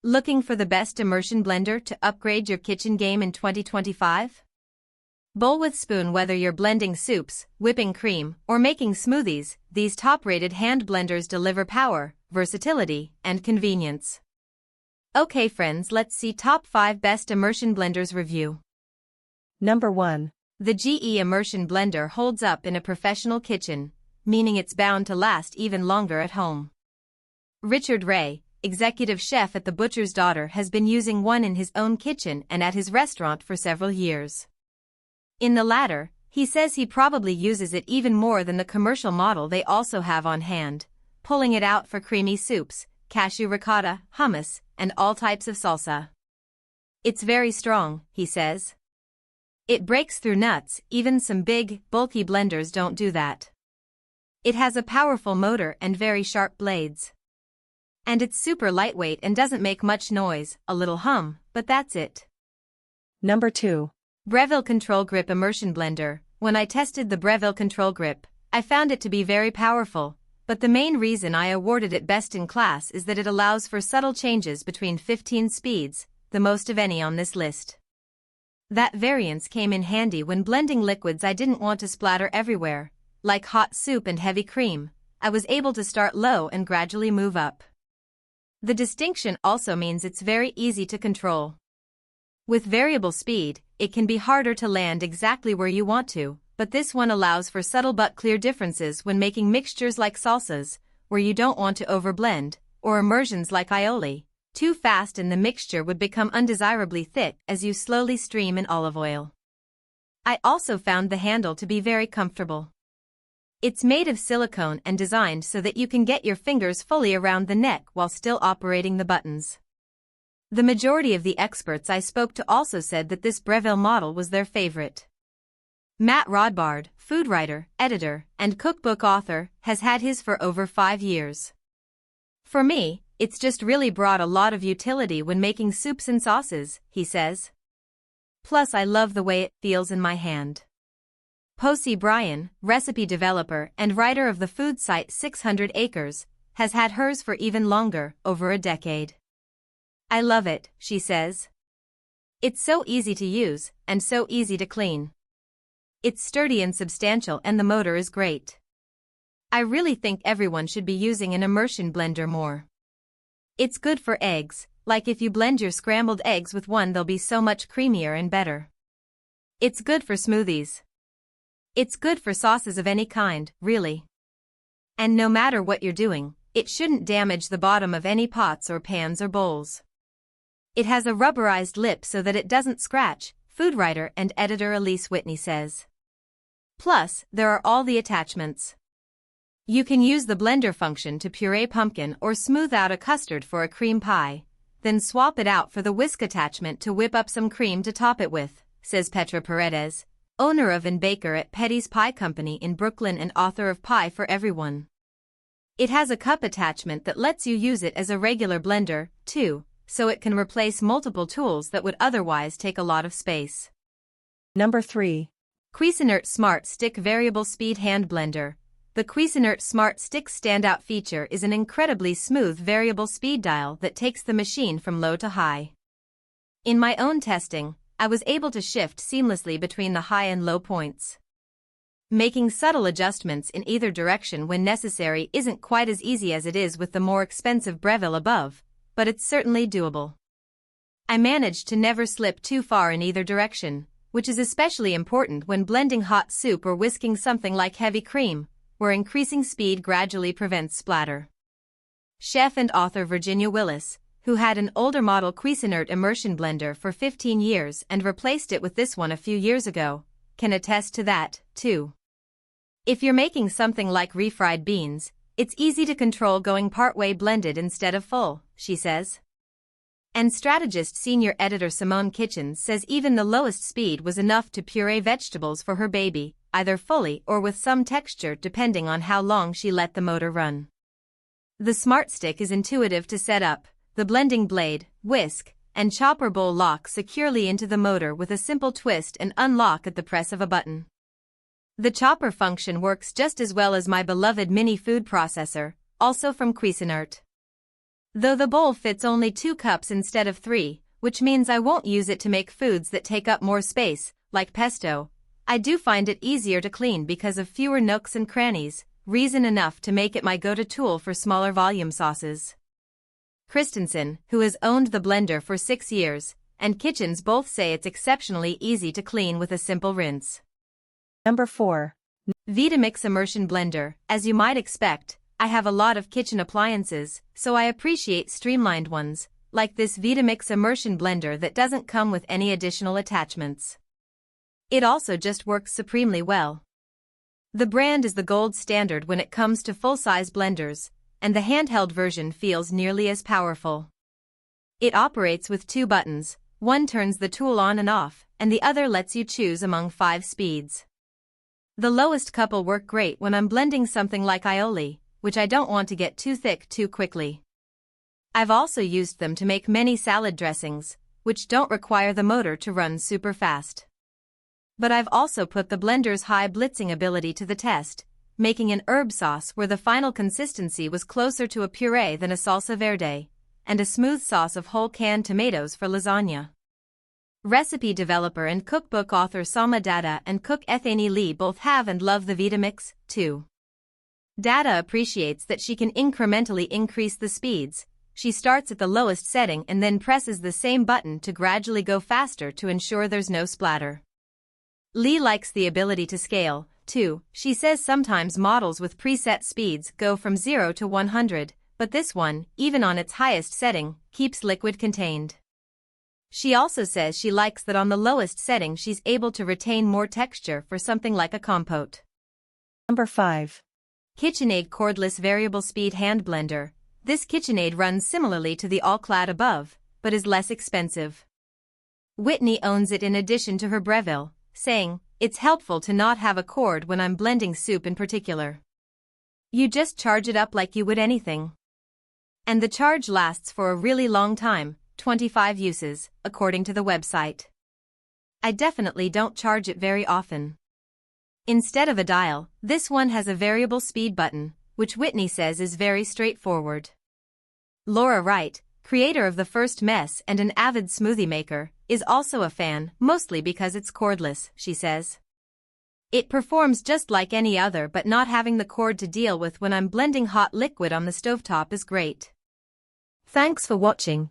Looking for the best immersion blender to upgrade your kitchen game in 2025? Bowl with spoon. Whether you're blending soups, whipping cream, or making smoothies, these top-rated hand blenders deliver power, versatility, and convenience. Okay friends, let's see top 5 best immersion blenders review. Number 1. The GE Immersion Blender holds up in a professional kitchen, meaning it's bound to last even longer at home. Richard Ray, executive chef at The Butcher's Daughter, has been using one in his own kitchen and at his restaurant for several years. In the latter, he says he probably uses it even more than the commercial model they also have on hand, pulling it out for creamy soups, cashew ricotta, hummus, and all types of salsa. It's very strong, he says. It breaks through nuts. Even some big, bulky blenders don't do that. It has a powerful motor and very sharp blades. And it's super lightweight and doesn't make much noise, a little hum, but that's it. Number 2. Breville Control Grip Immersion Blender. When I tested the Breville Control Grip, I found it to be very powerful, but the main reason I awarded it best in class is that it allows for subtle changes between 15 speeds, the most of any on this list. That variance came in handy when blending liquids I didn't want to splatter everywhere, like hot soup and heavy cream. I was able to start low and gradually move up. The distinction also means it's very easy to control. With variable speed, it can be harder to land exactly where you want to, but this one allows for subtle but clear differences when making mixtures like salsas, where you don't want to overblend, or immersions like aioli. Too fast and the mixture would become undesirably thick as you slowly stream in olive oil. I also found the handle to be very comfortable. It's made of silicone and designed so that you can get your fingers fully around the neck while still operating the buttons. The majority of the experts I spoke to also said that this Breville model was their favorite. Matt Rodbard, food writer, editor, and cookbook author, has had his for over 5 years. For me, it's just really brought a lot of utility when making soups and sauces, he says. Plus I love the way it feels in my hand. Posey Bryan, recipe developer and writer of the food site 600 Acres, has had hers for even longer, over a decade. I love it, she says. It's so easy to use, and so easy to clean. It's sturdy and substantial and the motor is great. I really think everyone should be using an immersion blender more. It's good for eggs, like if you blend your scrambled eggs with one they'll be so much creamier and better. It's good for smoothies. It's good for sauces of any kind, really. And no matter what you're doing, it shouldn't damage the bottom of any pots or pans or bowls. It has a rubberized lip so that it doesn't scratch, food writer and editor Elise Whitney says. Plus, there are all the attachments. You can use the blender function to puree pumpkin or smooth out a custard for a cream pie, then swap it out for the whisk attachment to whip up some cream to top it with, says Petra Paredes, owner of and baker at Petty's Pie Company in Brooklyn and author of Pie for Everyone. It has a cup attachment that lets you use it as a regular blender, too, so it can replace multiple tools that would otherwise take a lot of space. Number 3. Cuisinart Smart Stick Variable Speed Hand Blender. The Cuisinart Smart Stick standout feature is an incredibly smooth variable speed dial that takes the machine from low to high. In my own testing, I was able to shift seamlessly between the high and low points. Making subtle adjustments in either direction when necessary isn't quite as easy as it is with the more expensive Breville above, but it's certainly doable. I managed to never slip too far in either direction, which is especially important when blending hot soup or whisking something like heavy cream, where increasing speed gradually prevents splatter. Chef and author Virginia Willis, who had an older model Cuisinart Immersion Blender for 15 years and replaced it with this one a few years ago, can attest to that, too. If you're making something like refried beans, it's easy to control going partway blended instead of full, she says. And strategist senior editor Simone Kitchens says even the lowest speed was enough to puree vegetables for her baby, either fully or with some texture depending on how long she let the motor run. The Smart Stick is intuitive to set up. The blending blade, whisk, and chopper bowl lock securely into the motor with a simple twist and unlock at the press of a button. The chopper function works just as well as my beloved mini food processor, also from Cuisinart. Though the bowl fits only 2 cups instead of 3, which means I won't use it to make foods that take up more space, like pesto, I do find it easier to clean because of fewer nooks and crannies, reason enough to make it my go-to tool for smaller volume sauces. Christensen, who has owned the blender for 6 years, and Kitchens both say it's exceptionally easy to clean with a simple rinse. Number 4. Vitamix Immersion Blender. As you might expect, I have a lot of kitchen appliances, so I appreciate streamlined ones, like this Vitamix Immersion Blender that doesn't come with any additional attachments. It also just works supremely well. The brand is the gold standard when it comes to full-size blenders, and the handheld version feels nearly as powerful. It operates with 2 buttons, one turns the tool on and off, and the other lets you choose among 5 speeds. The lowest couple work great when I'm blending something like aioli, which I don't want to get too thick too quickly. I've also used them to make many salad dressings, which don't require the motor to run super fast. But I've also put the blender's high blitzing ability to the test, making an herb sauce where the final consistency was closer to a puree than a salsa verde, and a smooth sauce of whole canned tomatoes for lasagna. Recipe developer and cookbook author Salma Dada and cook Ethany Lee both have and love the Vitamix, too. Dada appreciates that she can incrementally increase the speeds. She starts at the lowest setting and then presses the same button to gradually go faster to ensure there's no splatter. Lee likes the ability to scale, too. She says sometimes models with preset speeds go from 0 to 100, but this one, even on its highest setting, keeps liquid contained. She also says she likes that on the lowest setting she's able to retain more texture for something like a compote. Number 5. KitchenAid Cordless Variable Speed Hand Blender. This KitchenAid runs similarly to the all-clad above, but is less expensive. Whitney owns it in addition to her Breville, saying, "It's helpful to not have a cord when I'm blending soup in particular. You just charge it up like you would anything. And the charge lasts for a really long time, 25 uses, according to the website. I definitely don't charge it very often." Instead of a dial, this one has a variable speed button, which Whitney says is very straightforward. Laura Wright, creator of The First Mess and an avid smoothie maker, is also a fan, mostly because it's cordless, she says. "It performs just like any other, but not having the cord to deal with when I'm blending hot liquid on the stovetop is great." Thanks for watching.